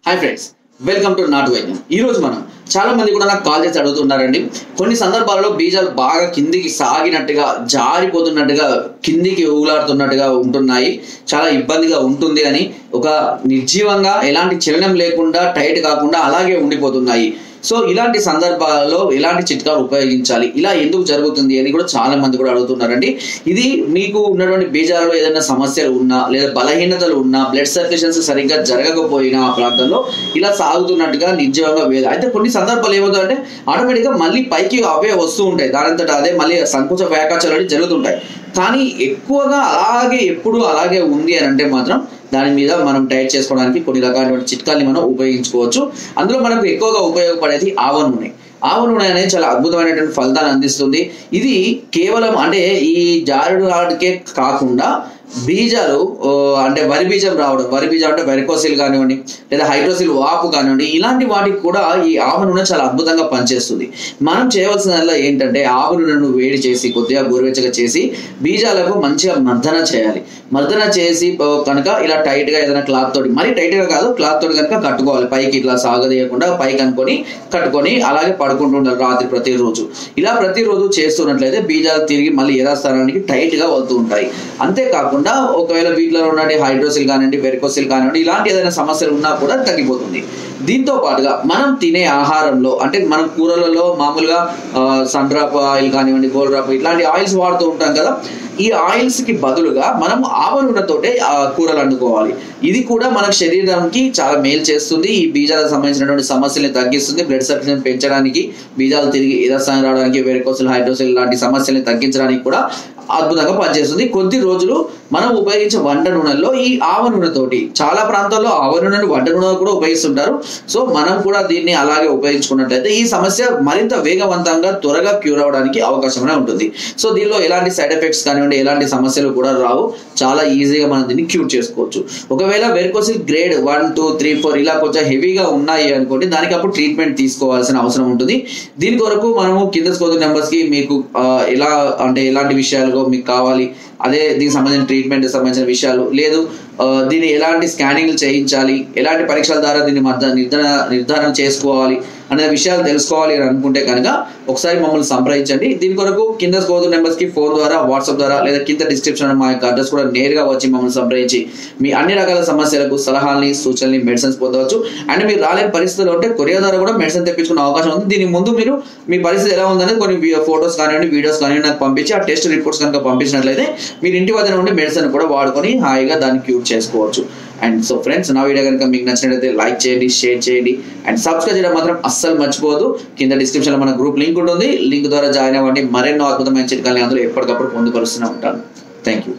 Hi friends, welcome to నాటు వైద్యం. ఈరోజు మనం చాలా మంది కూడా నాకు కాల్ చేసి అడుగుతున్నారండి. కొన్ని సందర్భాలలో బీజాలు బాగా కిందికి సాగినట్టుగా, జారిపోతున్నట్టుగా, కిందికి ఊగులాడుతున్నట్టుగా ఉంటున్నాయి, చాలా ఇబ్బందిగా ఉంటుంది అని, ఒక నిర్జీవంగా ఎలాంటి చలనం లేకుండా, టైట్ కాకుండా అలాగే ఉండిపోతున్నాయి. సో ఇలాంటి సందర్భాలలో ఎలాంటి చిట్కాలు ఉపయోగించాలి, ఇలా ఎందుకు జరుగుతుంది అని కూడా చాలా మంది కూడా అడుగుతున్నారండి. ఇది మీకు ఉన్నటువంటి బీజాలలో ఏదైనా సమస్యలు ఉన్నా, లేదా బలహీనతలు ఉన్నా, బ్లడ్ సర్క్యులేషన్స్ సరిగ్గా జరగకపోయినా ఆ ప్రాంతంలో ఇలా సాగుతున్నట్టుగా నిర్జీవంగా వేద అయితే కొన్ని సందర్భాలు ఏమవుతుందంటే ఆటోమేటిక్గా మళ్ళీ పైకి అవే వస్తూ ఉంటాయి, దానంతటా అదే మళ్ళీ సంకోచ వ్యాకాచాలు జరుగుతుంటాయి. కానీ ఎక్కువగా అలాగే ఎప్పుడు అలాగే ఉంది అని అంటే మాత్రం దాని మీద మనం టైట్ చేసుకోవడానికి కొన్ని రకాలైన చిట్కాల్ని మనం ఉపయోగించుకోవచ్చు. అందులో మనకు ఎక్కువగా ఉపయోగపడేది ఆవ నూనె. ఆవ నూనె అనేది చాలా అద్భుతమైనటువంటి ఫలితాన్ని అందిస్తుంది. ఇది కేవలం అంటే ఈ జారుడు రావడానికే కాకుండా బీజాలు అంటే వరి బీజం రావడం, వరి బీజం అంటే వెరికోసిల్ కానివ్వండి, లేదా హైడ్రోసిల్ వాపు కానివ్వండి, ఇలాంటి వాటికి కూడా ఈ ఆవ నూనె చాలా అద్భుతంగా పనిచేస్తుంది. మనం చేయవలసిన ఏంటంటే ఆవ నూనెను వేడి చేసి కొద్దిగా గోరువెచ్చగా చేసి బీజాలకు మంచిగా మర్దన చేయాలి. మర్దన చేసి కనుక ఇలా టైట్గా ఏదైనా క్లాత్ తోటి, మరీ టైట్గా కాదు, క్లాత్ తోటి కనుక కట్టుకోవాలి. పైకి ఇట్లా సాగదీయకుండా పైకి అనుకొని కట్టుకొని అలాగే పడుకుంటూ ఉండాలి రాత్రి ప్రతిరోజు. ఇలా ప్రతిరోజు చేస్తున్నట్లయితే బీజాలు తిరిగి మళ్ళీ యథాస్థానానికి టైట్గా వస్తూ ఉంటాయి. అంతేకాకుండా ఒకవేళ వీటిలో ఉన్న హైడ్రోసిల్ కానివ్వండి, వెరికోసిల్ కానివ్వండి, ఇలాంటి ఏదైనా సమస్యలు ఉన్నా కూడా తగ్గిపోతుంది. దీంతో పాటుగా మనం తినే ఆహారంలో అంటే మనం కూరలలో మామూలుగా సన్ డ్రాప్ ఆయిల్ కానివ్వండి, గోల్డ్ డ్రాప్ ఇట్లాంటి ఆయిల్స్ వాడుతూ ఉంటాం కదా. ఈ ఆయిల్స్ కి బదులుగా మనం ఆవ నూనెతోటే కూరలు వండుకోవాలి. ఇది కూడా మన శరీరానికి చాలా మేలు చేస్తుంది. ఈ బీజాలకు సంబంధించినటువంటి సమస్యల్ని తగ్గిస్తుంది. బ్లడ్ సర్క్యులేషన్ పెంచడానికి, బీజాలు తిరిగి యథాస్థానం రావడానికి, వెరికోసిల్, హైడ్రోసిల్ లాంటి సమస్యల్ని తగ్గించడానికి కూడా అద్భుతంగా పనిచేస్తుంది. కొద్ది రోజులు మనం ఉపయోగించే వంట నూనెల్లో ఈ ఆవ నూనెతోటి, చాలా ప్రాంతాల్లో ఆవ నూనెను వంట నూనె కూడా ఉపయోగిస్తుంటారు. సో మనం కూడా దీన్ని అలాగే ఉపయోగించుకున్నట్లయితే ఈ సమస్య మరింత వేగవంతంగా త్వరగా క్యూర్ అవడానికి అవకాశం ఉంటుంది. సో దీనిలో ఎలాంటి సైడ్ ఎఫెక్ట్స్ కానివ్వండి, ఎలాంటి సమస్యలు కూడా రావు. చాలా ఈజీగా మనం దీన్ని క్యూర్ చేసుకోవచ్చు. ఒకవేళ వెరికోసిల్ గ్రేడ్ 1, 2, 3, 4 ఇలా కొంచెం హెవీగా ఉన్నాయి అనుకోండి, దానికి అప్పుడు ట్రీట్మెంట్ తీసుకోవాల్సిన అవసరం ఉంటుంది. దీని కొరకు మనము కింద స్కోర్ నెంబర్స్ కి మీకు ఎలా అంటే ఎలాంటి విషయాలు మీకు కావాలి, అదే దీనికి సంబంధించిన ట్రీట్మెంట్ సంబంధించిన విషయాలు, లేదు దీన్ని ఎలాంటి స్కానింగ్లు చేయించాలి, ఎలాంటి పరీక్షల ద్వారా దీన్ని నిర్ధారణ చేసుకోవాలి అనే విషయాలు తెలుసుకోవాలి అని అనుకుంటే కనుక ఒకసారి మమ్మల్ని సంప్రదించండి. దీని కొరకు కింద స్కోర్ నెంబర్స్ కి ఫోన్ ద్వారా, వాట్సాప్ ద్వారా, లేదా కింద డిస్క్రిప్షన్ మా యొక్క అడ్రస్ కూడా నేరుగా వచ్చి మమ్మల్ని సంప్రదించి మీ అన్ని రకాల సమస్యలకు సలహాలని, సూచనలు, మెడిసిన్స్ పొందవచ్చు. అండ్ మీరు రాలేని పరిస్థితులు ఉంటే కొరియర్ ద్వారా కూడా మెడిసిన్ తెప్పించుకునే అవకాశం ఉంది. దీని ముందు మీరు మీ పరిస్థితి ఎలా ఉందనేది కొన్ని ఫోటోస్ కానివ్వండి, వీడియోస్ కానివ్వండి నాకు పంపించి ఆ టెస్ట్ రిపోర్ట్స్ కనుక పంపించినట్లయితే మీరు ఇంటి వద్ద ఉండి మెడిసిన్ కూడా వాడుకొని హాయిగా దాన్ని క్యూర్ చేసుకోవచ్చు. అండ్ సో ఫ్రెండ్స్, నా వీడియో కనుక మీకు నచ్చినట్లయితే లైక్ చేయండి, షేర్ చేయండి అండ్ సబ్స్క్రైబ్ చేయడం మాత్రం అస్సలు మర్చిపోవద్దు. కింద డిస్క్రిప్షన్లో మన గ్రూప్ లింక్ ఉంటుంది, లింక్ ద్వారా జాయిన్ అవ్వండి. మరెన్నో అద్భుతమైన చిట్కాలని అందులో ఎప్పటికప్పుడు పొందుపరుస్తూనే ఉంటాను. Thank you.